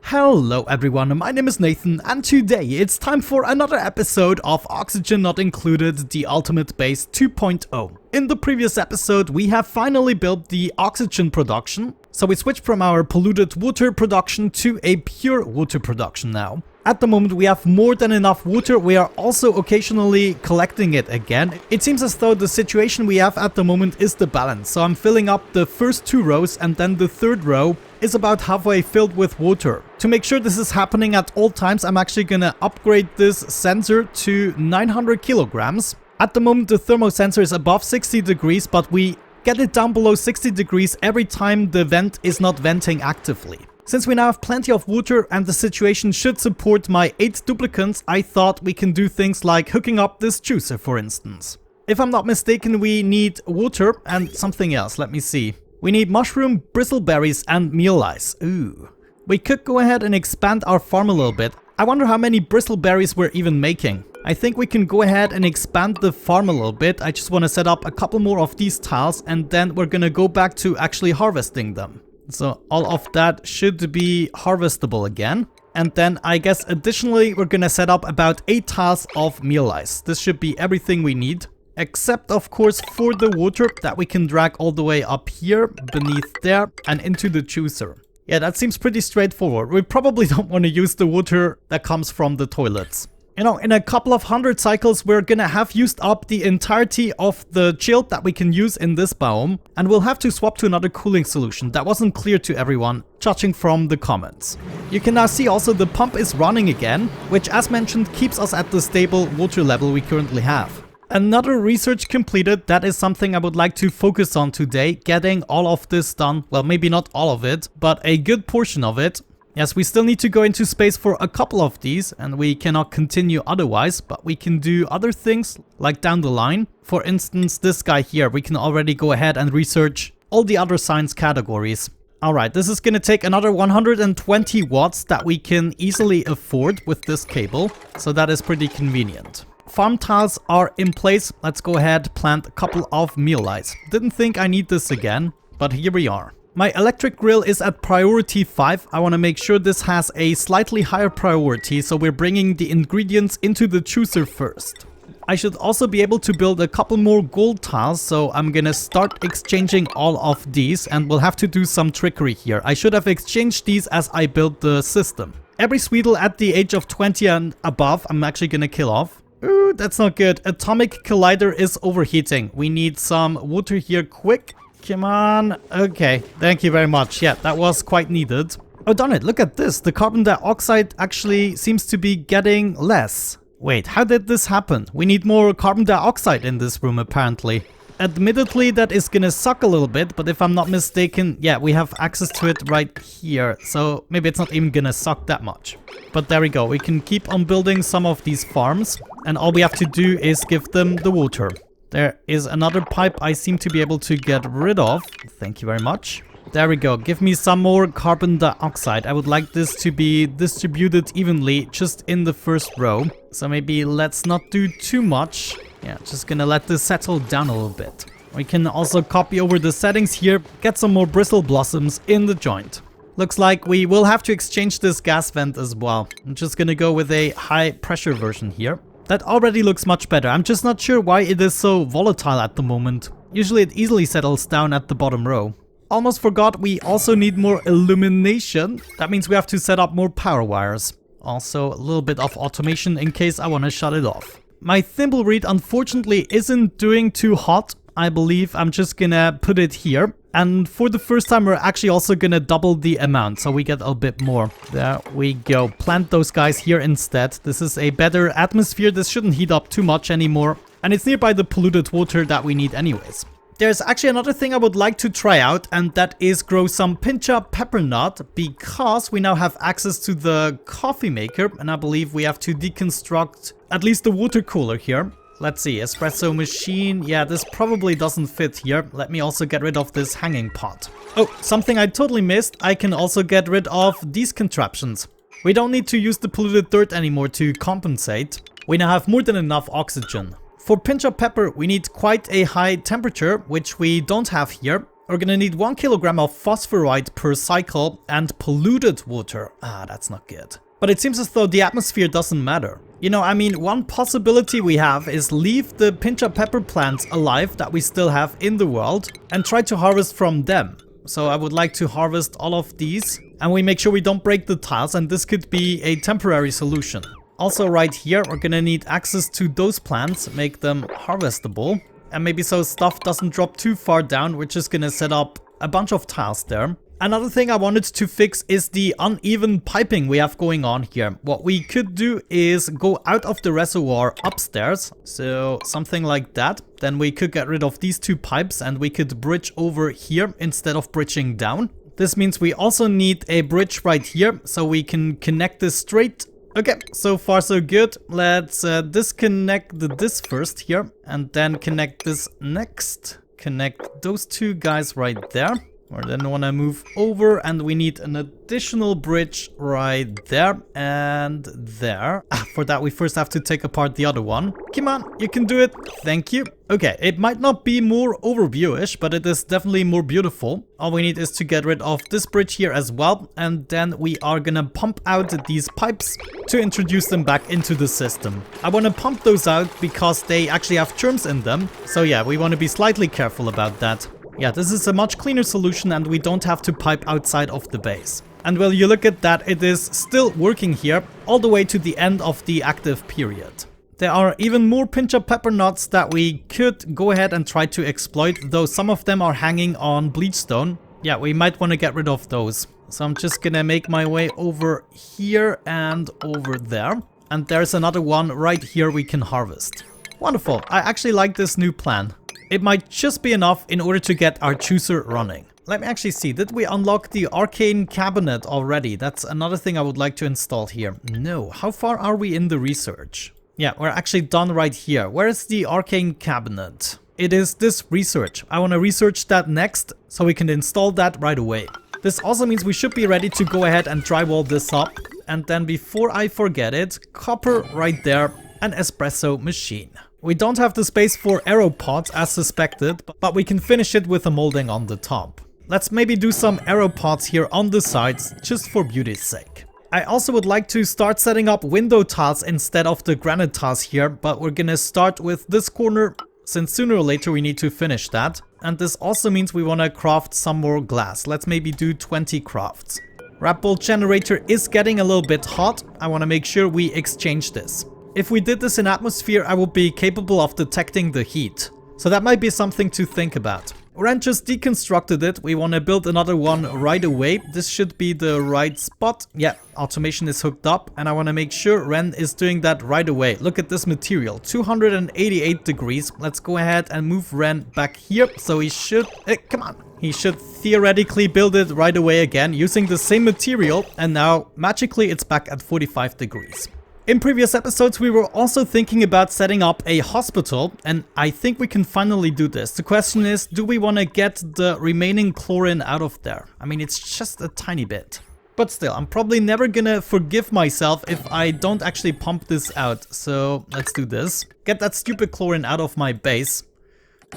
Hello everyone, my name is Nathan and today it's time for another episode of Oxygen Not Included, the Ultimate Base 2.0. In the previous episode we have finally built the oxygen production, so we switched from our polluted water production to a pure water production now. At the moment we have more than enough water, we are also occasionally collecting it again. It seems as though the situation we have at the moment is the balance, so I'm filling up the first two rows and then the third row is about halfway filled with water. To make sure this is happening at all times, I'm actually gonna upgrade this sensor to 900 kilograms. At the moment the thermo sensor is above 60 degrees, but we get it down below 60 degrees every time the vent is not venting actively. Since we now have plenty of water and the situation should support my 8 duplicants, I thought we can do things like hooking up this juicer, for instance. If I'm not mistaken, we need water and something else. Let me see. We need mushroom, bristleberries and meal ice. Ooh. We could go ahead and expand our farm a little bit. I wonder how many bristleberries we're even making. I think we can go ahead and expand the farm a little bit. I just want to set up a couple more of these tiles and then we're gonna go back to actually harvesting them. So all of that should be harvestable again. And then I guess additionally we're gonna set up about 8 tiles of meal ice. This should be everything we need. Except of course for the water that we can drag all the way up here, beneath there and into the juicer. Yeah, that seems pretty straightforward. We probably don't want to use the water that comes from the toilets. You know, in a couple of 100 cycles we're gonna have used up the entirety of the chilled that we can use in this biome, and we'll have to swap to another cooling solution. That wasn't clear to everyone, judging from the comments. You can now see also the pump is running again, which as mentioned keeps us at the stable water level we currently have. Another research completed. That is something I would like to focus on today, getting all of this done. Well, maybe not all of it, but a good portion of it. Yes, we still need to go into space for a couple of these and we cannot continue otherwise, but we can do other things like down the line. For instance, this guy here, we can already go ahead and research all the other science categories. Alright, this is gonna take another 120 watts that we can easily afford with this cable, so that is pretty convenient. Farm tiles are in place. Let's go ahead, plant a couple of meal lights. Didn't think I need this again, but here we are. My electric grill is at priority 5. I want to make sure this has a slightly higher priority, so we're bringing the ingredients into the juicer first. I should also be able to build a couple more gold tiles, so I'm gonna start exchanging all of these and we'll have to do some trickery here. I should have exchanged these as I built the system. Every Sweetle at the age of 20 and above, I'm actually gonna kill off. Ooh, that's not good. Atomic Collider is overheating. We need some water here quick. Come on. Okay, thank you very much. Yeah, that was quite needed. Oh, darn it. Look at this. The carbon dioxide actually seems to be getting less. Wait, how did this happen? We need more carbon dioxide in this room, apparently. Admittedly, that is gonna suck a little bit, but if I'm not mistaken, yeah, we have access to it right here. So maybe it's not even gonna suck that much. But there we go. We can keep on building some of these farms. And all we have to do is give them the water. There is another pipe I seem to be able to get rid of. Thank you very much. There we go. Give me some more carbon dioxide. I would like this to be distributed evenly just in the first row. So maybe let's not do too much. Yeah, just gonna let this settle down a little bit. We can also copy over the settings here, get some more bristle blossoms in the joint. Looks like we will have to exchange this gas vent as well. I'm just gonna go with a high pressure version here. That already looks much better. I'm just not sure why it is so volatile at the moment. Usually it easily settles down at the bottom row. Almost forgot, we also need more illumination. That means we have to set up more power wires. Also a little bit of automation in case I want to shut it off. My thimble reed unfortunately isn't doing too hot. I believe I'm just gonna put it here. And for the first time we're actually also gonna double the amount, so we get a bit more. There we go. Plant those guys here instead. This is a better atmosphere. This shouldn't heat up too much anymore. And it's nearby the polluted water that we need anyways. There's actually another thing I would like to try out, and that is grow some pincha pepper nut, because we now have access to the coffee maker, and I believe we have to deconstruct at least the water cooler here. Let's see, espresso machine. Yeah, this probably doesn't fit here. Let me also get rid of this hanging pot. Oh, something I totally missed. I can also get rid of these contraptions. We don't need to use the polluted dirt anymore to compensate. We now have more than enough oxygen. For pinch of pepper, we need quite a high temperature, which we don't have here. We're gonna need 1 kilogram of phosphorite per cycle and polluted water. Ah, that's not good. But it seems as though the atmosphere doesn't matter. You know, I mean, one possibility we have is leave the pinch of pepper plants alive that we still have in the world and try to harvest from them. So I would like to harvest all of these and we make sure we don't break the tiles, and this could be a temporary solution. Also right here, we're gonna need access to those plants, make them harvestable. And maybe so stuff doesn't drop too far down, we're just gonna set up a bunch of tiles there. Another thing I wanted to fix is the uneven piping we have going on here. What we could do is go out of the reservoir upstairs, so something like that. Then we could get rid of these 2 pipes and we could bridge over here instead of bridging down. This means we also need a bridge right here so we can connect this straight. Okay, so far so good. Let's disconnect this first here and then connect this next. Connect those 2 guys right there. Or then want to move over and we need an additional bridge right there and there. For that we first have to take apart the other one. Come on, you can do it. Thank you. Okay, it might not be more overviewish, but it is definitely more beautiful. All we need is to get rid of this bridge here as well. And then we are gonna pump out these pipes to introduce them back into the system. I want to pump those out because they actually have germs in them. So yeah, we want to be slightly careful about that. Yeah, this is a much cleaner solution and we don't have to pipe outside of the base. And while you look at that, it is still working here all the way to the end of the active period. There are even more pinch of pepper nuts that we could go ahead and try to exploit, though some of them are hanging on bleachstone. Yeah, we might want to get rid of those. So I'm just gonna make my way over here and over there. And there's another one right here we can harvest. Wonderful, I actually like this new plan. It might just be enough in order to get our chooser running. Let me actually see, did we unlock the arcane cabinet already? That's another thing I would like to install here. No, how far are we in the research? Yeah, we're actually done right here. Where is the arcane cabinet? It is this research. I want to research that next so we can install that right away. This also means we should be ready to go ahead and drywall this up. And then before I forget it, copper right there, an espresso machine. We don't have the space for arrow pods as suspected, but we can finish it with a molding on the top. Let's maybe do some arrow pods here on the sides, just for beauty's sake. I also would like to start setting up window tiles instead of the granite tiles here, but we're gonna start with this corner, since sooner or later we need to finish that. And this also means we wanna craft some more glass. Let's maybe do 20 crafts. Wrap bolt generator is getting a little bit hot. I wanna make sure we exchange this. If we did this in atmosphere, I would be capable of detecting the heat. So that might be something to think about. Ren just deconstructed it. We want to build another one right away. This should be the right spot. Yeah, automation is hooked up and I want to make sure Ren is doing that right away. Look at this material, 288 degrees. Let's go ahead and move Ren back here. So he should, come on. He should theoretically build it right away again using the same material. And now magically it's back at 45 degrees. In previous episodes, we were also thinking about setting up a hospital, and I think we can finally do this. The question is, do we want to get the remaining chlorine out of there? I mean, it's just a tiny bit. But still, I'm probably never gonna forgive myself if I don't actually pump this out. So let's do this. Get that stupid chlorine out of my base.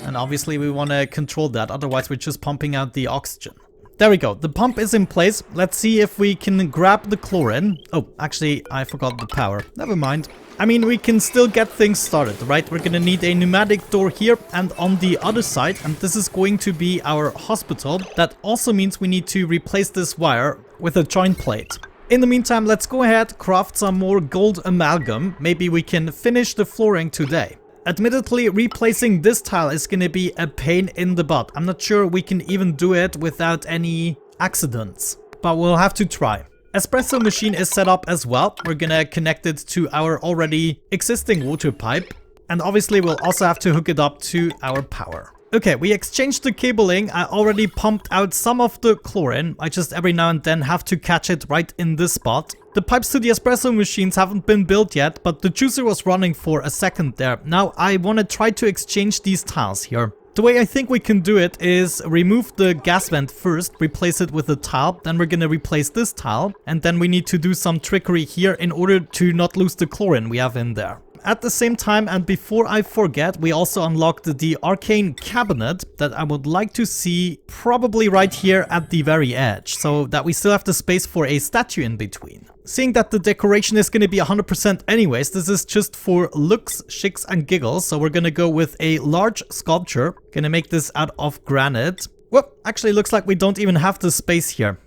And obviously we want to control that, otherwise we're just pumping out the oxygen. There we go, the pump is in place. Let's see if we can grab the chlorine. Oh, actually, I forgot the power. Never mind. I mean, we can still get things started, right? We're gonna need a pneumatic door here and on the other side, and this is going to be our hospital. That also means we need to replace this wire with a joint plate. In the meantime, let's go ahead, craft some more gold amalgam. Maybe we can finish the flooring today. Admittedly, replacing this tile is gonna be a pain in the butt. I'm not sure we can even do it without any accidents, but we'll have to try. Espresso machine is set up as well. We're gonna connect it to our already existing water pipe. And obviously we'll also have to hook it up to our power. Okay, we exchanged the cabling. I already pumped out some of the chlorine. I just every now and then have to catch it right in this spot. The pipes to the espresso machines haven't been built yet, but the juicer was running for a second there. Now I want to try to exchange these tiles here. The way I think we can do it is remove the gas vent first, replace it with a tile, then we're gonna replace this tile, and then we need to do some trickery here in order to not lose the chlorine we have in there. At the same time, and before I forget, we also unlocked the arcane cabinet that I would like to see probably right here at the very edge, so that we still have the space for a statue in between. Seeing that the decoration is going to be 100% anyways, this is just for looks, shicks and giggles, so we're going to go with a large sculpture. Going to make this out of granite. Whoop, actually looks like we don't even have the space here.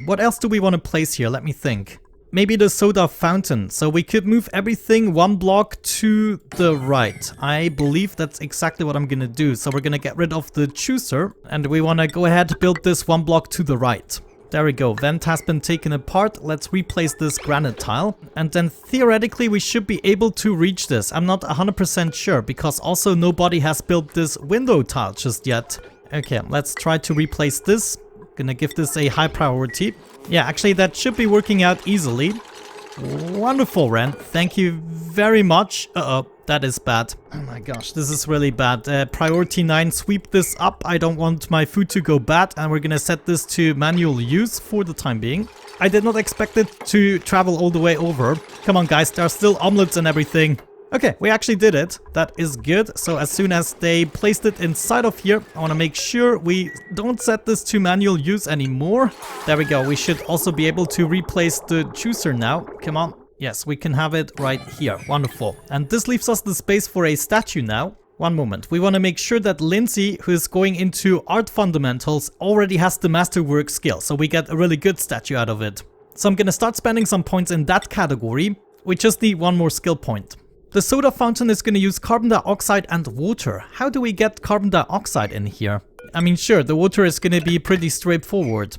What else do we want to place here? Let me think. Maybe the soda fountain. So we could move everything one block to the right. I believe that's exactly what I'm gonna do. So we're gonna get rid of the chooser and we wanna go ahead and build this one block to the right. There we go. Vent has been taken apart. Let's replace this granite tile. And then theoretically we should be able to reach this. I'm not 100% sure because also nobody has built this window tile just yet. Okay, let's try to replace this. Gonna give this a high priority. Yeah, actually that should be working out easily. Wonderful, Ren. Thank you very much. Uh-oh, that is bad. Oh my gosh, this is really bad. Priority 9, sweep this up. I don't want my food to go bad. And we're gonna set this to manual use for the time being. I did not expect it to travel all the way over. Come on, guys, there are still omelets and everything. Okay, we actually did it. That is good. So as soon as they placed it inside of here, I want to make sure we don't set this to manual use anymore. There we go. We should also be able to replace the juicer now. Come on. Yes, we can have it right here. Wonderful. And this leaves us the space for a statue now. One moment. We want to make sure that Lindsay, who is going into art fundamentals, already has the masterwork skill. So we get a really good statue out of it. So I'm going to start spending some points in that category. We just need one more skill point. The soda fountain is going to use carbon dioxide and water. How do we get carbon dioxide in here? I mean, sure, the water is going to be pretty straightforward.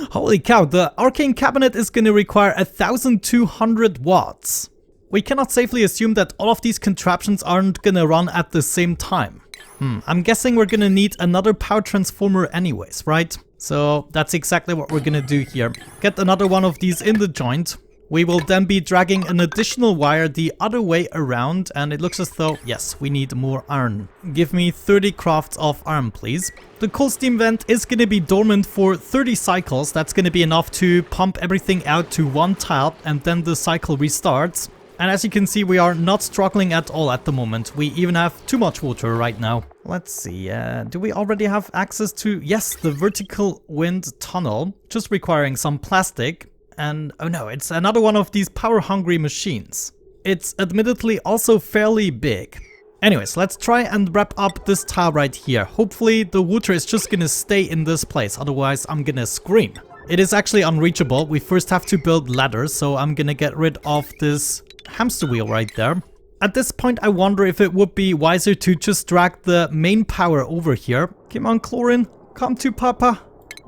Holy cow, the arcane cabinet is going to require 1200 watts. We cannot safely assume that all of these contraptions aren't going to run at the same time. I'm guessing we're going to need another power transformer anyways, right? So that's exactly what we're going to do here. Get another one of these in the joint. We will then be dragging an additional wire the other way around, and it looks as though, yes, we need more iron. Give me 30 crafts of iron, please. The cold steam vent is going to be dormant for 30 cycles. That's going to be enough to pump everything out to one tile, and then the cycle restarts. And as you can see, we are not struggling at all at the moment. We even have too much water right now. Let's see, do we already have access to, yes, the vertical wind tunnel, just requiring some plastic. And oh no, it's another one of these power-hungry machines. It's admittedly also fairly big. Anyways, let's try and wrap up this tile right here. Hopefully the water is just gonna stay in this place, otherwise I'm gonna scream. It is actually unreachable. We first have to build ladders, so I'm gonna get rid of this hamster wheel right there. At this point, I wonder if it would be wiser to just drag the main power over here. Come on, chlorine, come to Papa.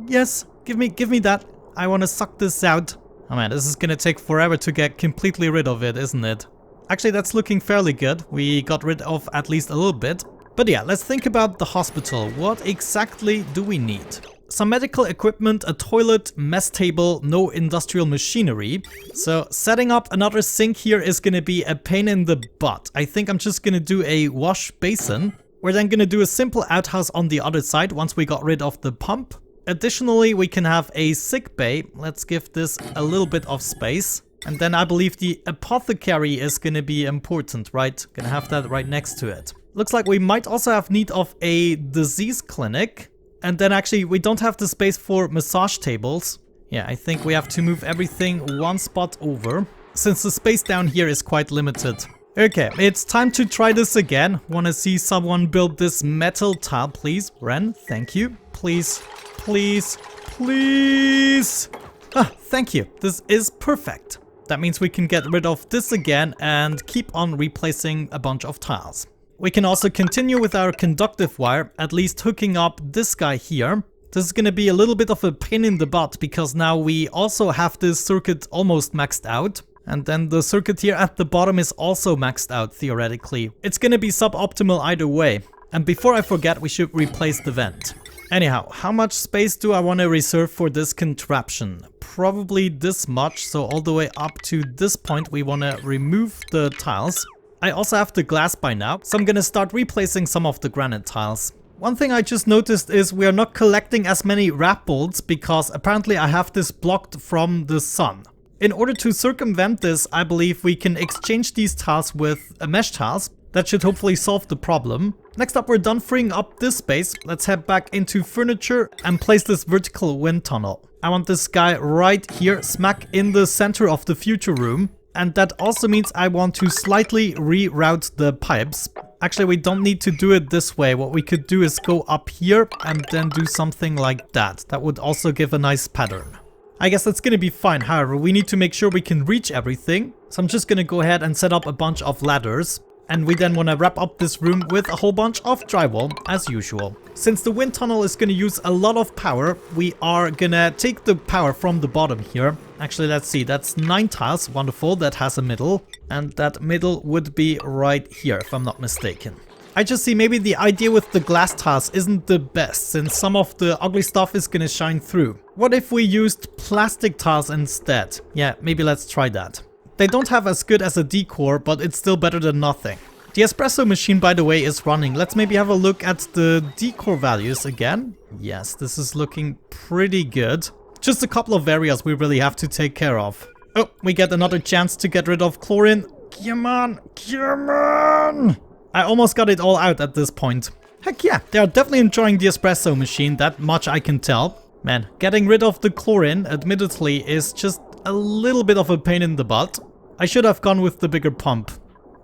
Yes, give me that. I want to suck this out. Oh man, this is gonna take forever to get completely rid of it, isn't it? Actually, that's looking fairly good. We got rid of at least a little bit. But yeah, let's think about the hospital. What exactly do we need? Some medical equipment, a toilet, mess table, no industrial machinery. So setting up another sink here is gonna be a pain in the butt. I think I'm just gonna do a wash basin. We're then gonna do a simple outhouse on the other side once we got rid of the pump. Additionally, we can have a sick bay. Let's give this a little bit of space. And then I believe the apothecary is going to be important, right? Gonna have that right next to it. Looks like we might also have need of a disease clinic. And then actually, we don't have the space for massage tables. Yeah, I think we have to move everything one spot over, since the space down here is quite limited. Okay, it's time to try this again. Want to see someone build this metal tile, please? Ren, thank you. Please. Please, please. Ah, thank you. This is perfect. That means we can get rid of this again and keep on replacing a bunch of tiles. We can also continue with our conductive wire, at least hooking up this guy here. This is going to be a little bit of a pain in the butt because now we also have this circuit almost maxed out. And then the circuit here at the bottom is also maxed out theoretically. It's going to be suboptimal either way. And before I forget, we should replace the vent. Anyhow, how much space do I want to reserve for this contraption? Probably this much, so all the way up to this point we want to remove the tiles. I also have the glass by now, so I'm gonna start replacing some of the granite tiles. One thing I just noticed is we are not collecting as many wrap bolts because apparently I have this blocked from the sun. In order to circumvent this, I believe we can exchange these tiles with a mesh tiles. That should hopefully solve the problem. Next up, we're done freeing up this space. Let's head back into furniture and place this vertical wind tunnel. I want this guy right here, smack in the center of the future room. And that also means I want to slightly reroute the pipes. Actually, we don't need to do it this way. What we could do is go up here and then do something like that. That would also give a nice pattern. I guess that's gonna be fine. However, we need to make sure we can reach everything. So I'm just gonna go ahead and set up a bunch of ladders. And we then want to wrap up this room with a whole bunch of drywall, as usual. Since the wind tunnel is going to use a lot of power, we are going to take the power from the bottom here. Actually, let's see, that's 9 tiles, wonderful, that has a middle. And that middle would be right here, if I'm not mistaken. I just see maybe the idea with the glass tiles isn't the best, since some of the ugly stuff is going to shine through. What if we used plastic tiles instead? Yeah, maybe let's try that. They don't have as good as a decor, but it's still better than nothing. The espresso machine, by the way, is running. Let's maybe have a look at the decor values again. Yes, this is looking pretty good. Just a couple of areas we really have to take care of. Oh, we get another chance to get rid of chlorine. Come on, come on! I almost got it all out at this point. Heck yeah, they are definitely enjoying the espresso machine, that much I can tell. Man, getting rid of the chlorine, admittedly, is just a little bit of a pain in the butt. I should have gone with the bigger pump.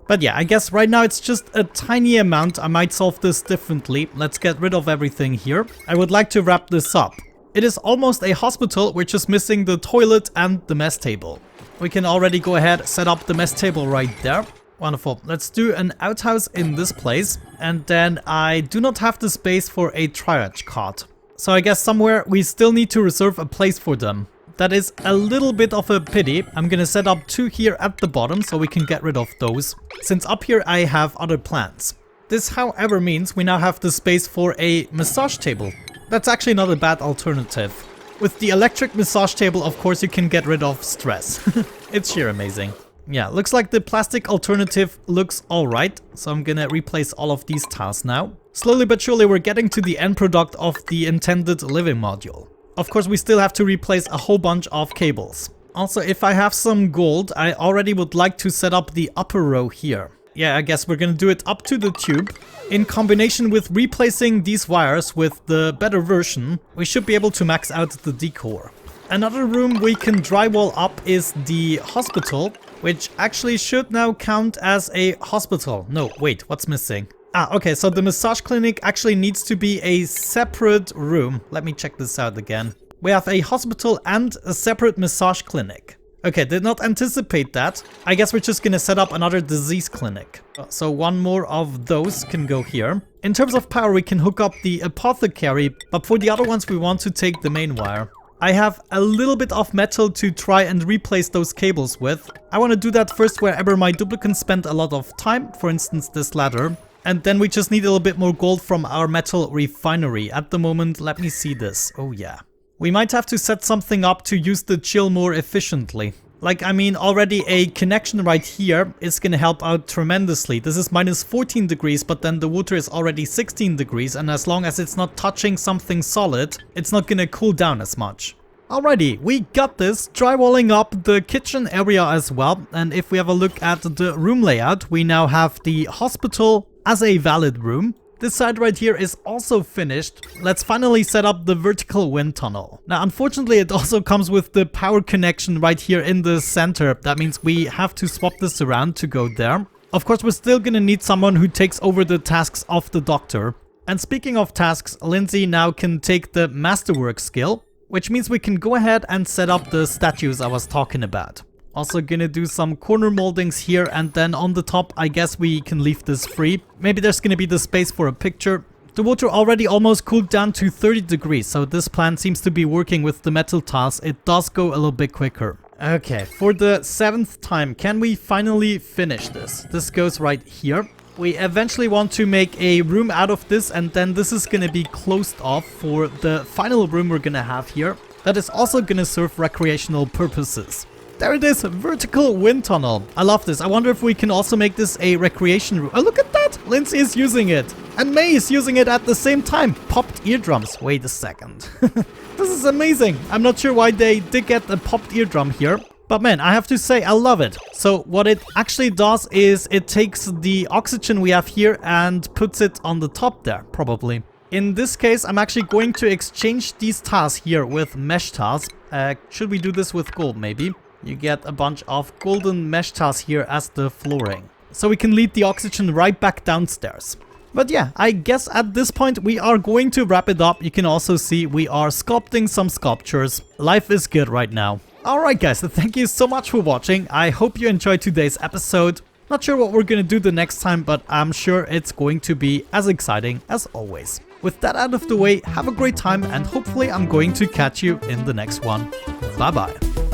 But yeah, I guess right now it's just a tiny amount. I might solve this differently. Let's get rid of everything here. I would like to wrap this up. It is almost a hospital. We're just missing the toilet and the mess table. We can already go ahead, set up the mess table right there. Wonderful. Let's do an outhouse in this place. And then I do not have the space for a triage cot. So I guess somewhere we still need to reserve a place for them. That is a little bit of a pity. I'm gonna set up 2 here at the bottom so we can get rid of those, since up here I have other plants. This, however, means we now have the space for a massage table. That's actually not a bad alternative. With the electric massage table, of course, you can get rid of stress. It's sheer amazing. Yeah, looks like the plastic alternative looks alright, so I'm gonna replace all of these tiles now. Slowly but surely we're getting to the end product of the intended living module. Of course, we still have to replace a whole bunch of cables. Also, if I have some gold, I already would like to set up the upper row here. Yeah, I guess we're gonna do it up to the tube. In combination with replacing these wires with the better version, we should be able to max out the decor. Another room we can drywall up is the hospital, which actually should now count as a hospital. No, wait, what's missing? Ah, okay, so the massage clinic actually needs to be a separate room. Let me check this out again. We have a hospital and a separate massage clinic. Okay, did not anticipate that. I guess we're just gonna set up another disease clinic. So one more of those can go here. In terms of power, we can hook up the apothecary, but for the other ones, we want to take the main wire. I have a little bit of metal to try and replace those cables with. I want to do that first wherever my duplicants spend a lot of time, for instance this ladder. And then we just need a little bit more gold from our metal refinery. At the moment, let me see this. Oh yeah. We might have to set something up to use the chill more efficiently. Like, I mean, already a connection right here is gonna help out tremendously. This is minus 14 degrees, but then the water is already 16 degrees. And as long as it's not touching something solid, it's not gonna cool down as much. Alrighty, we got this, drywalling up the kitchen area as well. And if we have a look at the room layout, we now have the hospital as a valid room. This side right here is also finished. Let's finally set up the vertical wind tunnel. Now, unfortunately, it also comes with the power connection right here in the center. That means we have to swap this around to go there. Of course, we're still gonna need someone who takes over the tasks of the doctor. And speaking of tasks, Lindsay now can take the masterwork skill, which means we can go ahead and set up the statues I was talking about. Also gonna do some corner moldings here, and then on the top I guess we can leave this free. Maybe there's gonna be the space for a picture. The water already almost cooled down to 30 degrees, so this plan seems to be working with the metal tiles. It does go a little bit quicker. Okay, for the 7th time, can we finally finish this? This goes right here. We eventually want to make a room out of this, and then this is gonna be closed off for the final room we're gonna have here. That is also gonna serve recreational purposes. There it is, vertical wind tunnel. I love this. I wonder if we can also make this a recreation room. Oh, look at that! Lindsay is using it. And May is using it at the same time. Popped eardrums. Wait a second. This is amazing. I'm not sure why they did get a popped eardrum here. But man, I have to say, I love it. So what it actually does is it takes the oxygen we have here and puts it on the top there, probably. In this case, I'm actually going to exchange these tiles here with mesh tiles. Should we do this with gold, maybe? You get a bunch of golden mesh tiles here as the flooring. So we can lead the oxygen right back downstairs. But yeah, I guess at this point we are going to wrap it up. You can also see we are sculpting some sculptures. Life is good right now. Alright guys, so thank you so much for watching. I hope you enjoyed today's episode. Not sure what we're gonna do the next time, but I'm sure it's going to be as exciting as always. With that out of the way, have a great time and hopefully I'm going to catch you in the next one. Bye bye.